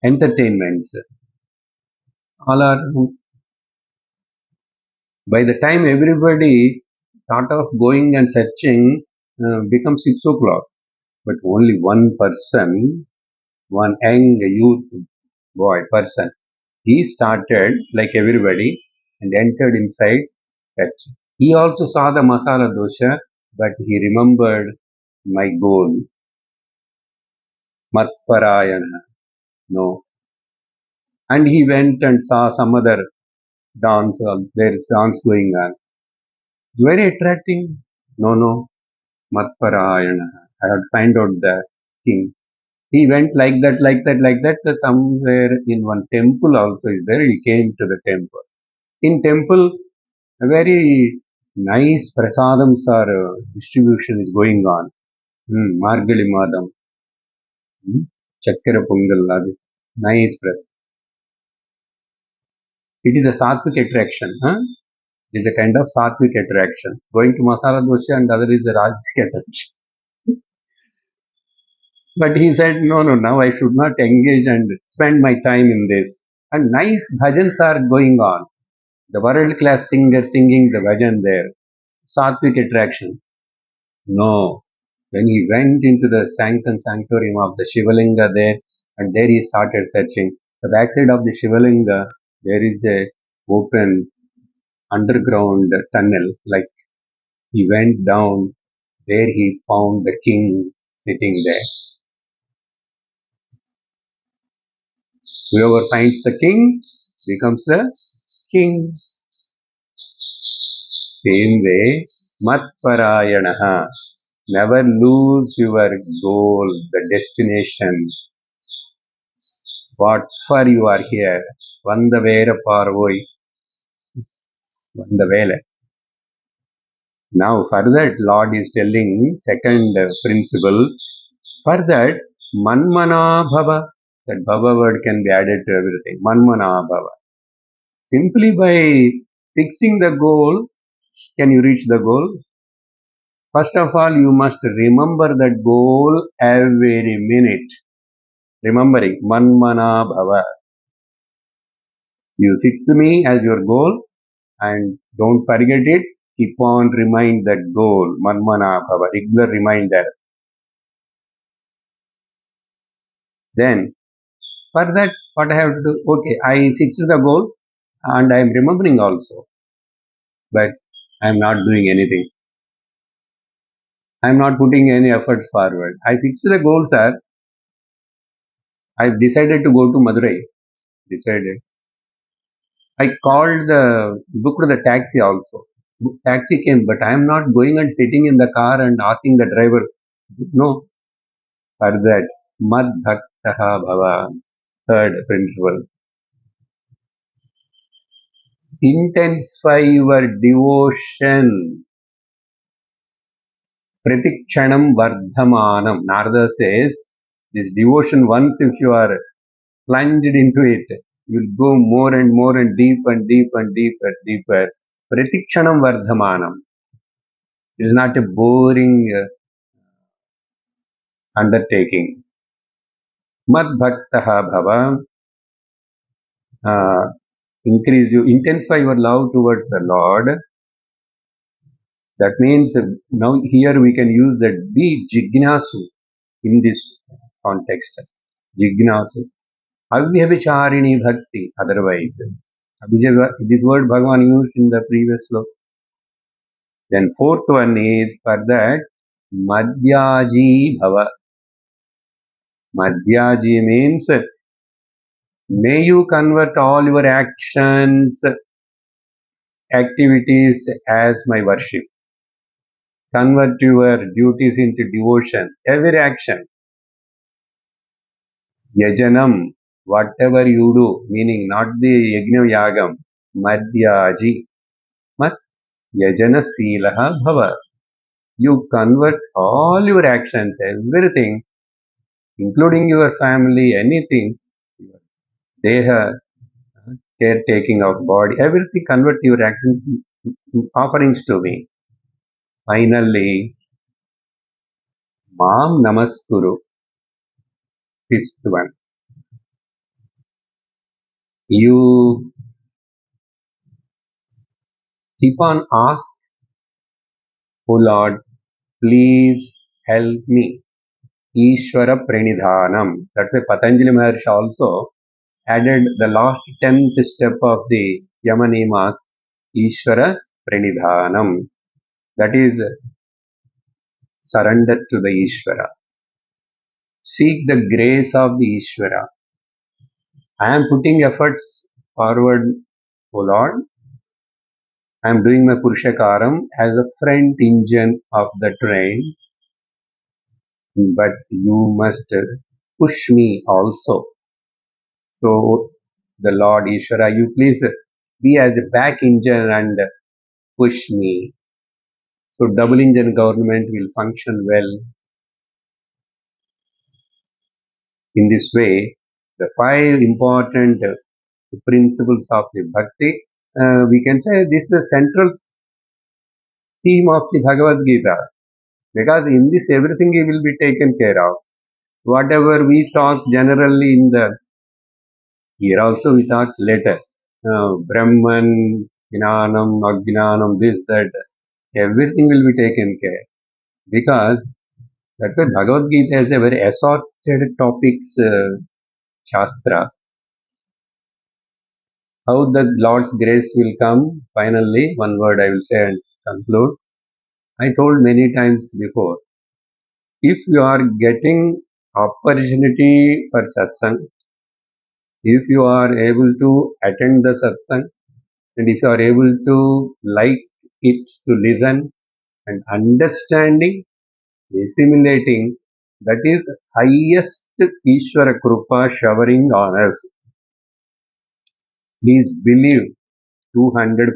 entertainments. All are, by the time everybody thought of going and searching, becomes 6 o'clock. But only one person, one young youth person, he started like everybody and entered inside that. He also saw the masala dosha, but he remembered my goal, matparayana. No. And he went and saw some other dance, there is dance going on. Very attracting. No, no, matparayana. I had to find out the king. He went like that, like that, like that. Somewhere in one temple also is there. He came to the temple. In temple, a very nice prasadams or distribution is going on. Margali Madam, Chakkara Pongal, nice press. It is a sattvic attraction. It is a kind of sattvic attraction. Going to Masala Dosha and other is a Rajasic attraction. But he said, no, no, now I should not engage and spend my time in this. And nice bhajans are going on. The world class singer singing the bhajan there. Sattvic attraction. No. When he went into the sanctum sanctorium of the Shivalinga there, and there he started searching. The backside of the Shivalinga, there is a open underground tunnel. Like, he went down, there he found the king sitting there. Whoever finds the king becomes the king. Same way, Matparayanaha. Never lose your goal, the destination. What for you are here? Vanda Vera Parvoi, Vanda Vela. Now, for that, Lord is telling second principle. For that, Manmana Bhava. That Bhava word can be added to everything. Manmana Bhava. Simply by fixing the goal, can you reach the goal? First of all, you must remember that goal every minute. Remembering Manmana Bhava. You fixed me as your goal and don't forget it. Keep on remind that goal. Manmana Bhava. Regular reminder. Then for that, what I have to do? Okay, I fixed the goal and I am remembering also, but I am not doing anything. I am not putting any efforts forward. I fixed the goal, sir. I decided to go to Madurai. Decided. I called booked the taxi also. Taxi came, but I am not going and sitting in the car and asking the driver. No, for that. Mad bhaktaha bhava. Third principle. Intensify your devotion. Pratikshanam vardhamanam. Narada says, this devotion, once if you are plunged into it, you will go more and more and deep and deep and deeper, deeper. Pratikshanam vardhamanam. It is not a boring undertaking. Mad bhaktaha bhava. Uh, increase you, intensify your love towards the Lord. That means now here we can use that be jignasu in this context. Jignasu. Avyabhicharini bhakti. Otherwise, this word Bhagavan used in the previous sloka. Then fourth one is for that madhyaji bhava. Madhyaji means may you convert all your actions, activities as my worship. Convert your duties into devotion. Every action. Yajanam, whatever you do, meaning not the yajna yagam. Madhyaji. Mat yajana silaha bhava. You convert all your actions, everything, including your family, anything, deha, caretaking of body, everything, convert your actions, offerings to me. Finally, Mam Namaskuru, fifth one. You keep on ask, O Lord, please help me. Ishvara Pranidhanam. That's why Patanjali Maharshi also added the last 10th step of the Yamanimas, Ishvara Pranidhanam. That is surrender to the Ishvara. Seek the grace of the Ishvara. I am putting efforts forward, O Lord. I am doing my Purushakaram as a front engine of the train, but you must push me also. So, the Lord Ishvara, you please be as a back engine and push me. So, double engine government will function well. In this way, the five important principles of the bhakti, we can say this is a central theme of the Bhagavad Gita, because in this everything will be taken care of. Whatever we talk generally in the, here also we talk later, Brahman, Jnanam, Ajnanam, this, that, everything will be taken care, because that's why Bhagavad Gita has a very assorted topics, Shastra. How the Lord's grace will come, finally, one word I will say and conclude. I told many times before, if you are getting opportunity for satsang, if you are able to attend the satsang, and if you are able to like it, to listen and understanding, assimilating, that is the highest Ishvara Krupa showering on us. Please believe 200%,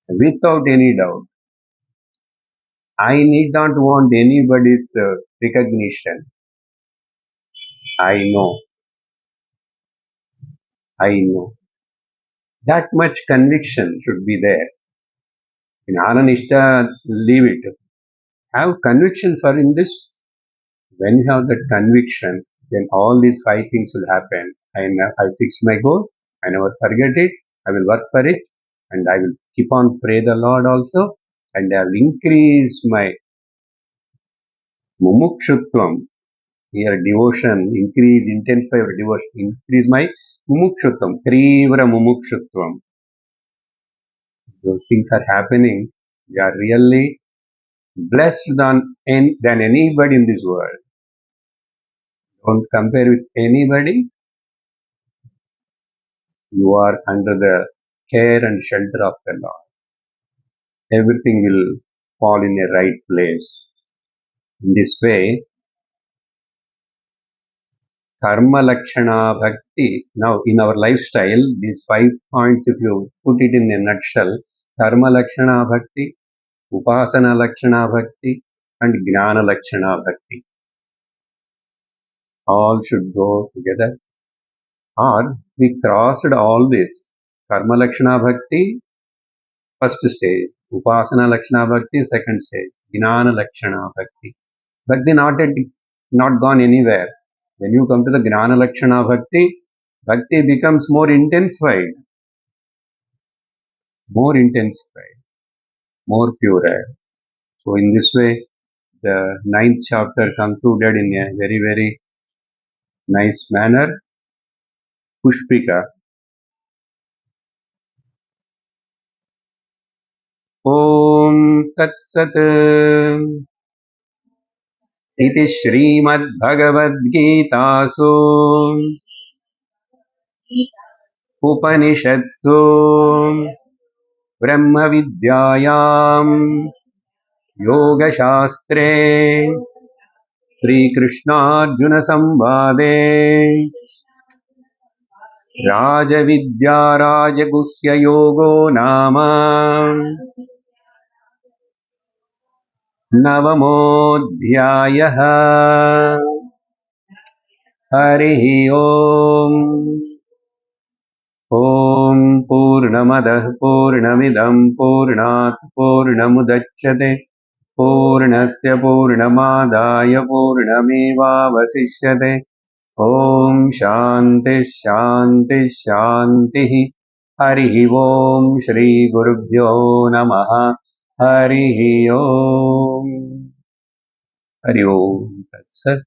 without any doubt. I need not want anybody's recognition. I know, I know. That much conviction should be there. In Ananishta, leave it. Have conviction for in this. When you have that conviction, then all these five things will happen. I fixed my goal. I never forget it. I will work for it. And I will keep on pray the Lord also. And I will increase my Mumukshutvam. Here devotion, increase, intensify your devotion, increase my mumukshutvam, Trivra mumukshutvam. Those things are happening. We are really blessed than anybody in this world. Don't compare with anybody. You are under the care and shelter of the Lord. Everything will fall in a right place. In this way, Karma Lakshana Bhakti. Now, in our lifestyle, these 5 points, if you put it in a nutshell, Karma Lakshana Bhakti, Upasana Lakshana Bhakti, and Jnana Lakshana Bhakti. All should go together. Or we crossed all this. Karma Lakshana Bhakti, first stage. Upasana Lakshana Bhakti, second stage. Jnana Lakshana Bhakti. Bhakti not gone anywhere. When you come to the Jnana Lakshana Bhakti, Bhakti becomes more intensified, more purer. So in this way, the 9th chapter concluded in a very, very nice manner. Pushpika. Om Tat Sat. Iti Shrimad Bhagavad Gita Su Upanishatsu Brahma Vidyayam Yoga Shastre Sri Krishna Arjuna Sambhade Raja Vidya Raja Guhya Yogo Nama Navamodhyayaha Harihi Om Om Purnamadah Purnamidam Purnat Purnamudachyate Purnasya Purnamadaya Purnamevavasishyate Om Shanti Shanti Shanti Harihi Om Shri Gurubhyo Namaha Harihi Om Hari Om Tat Sat.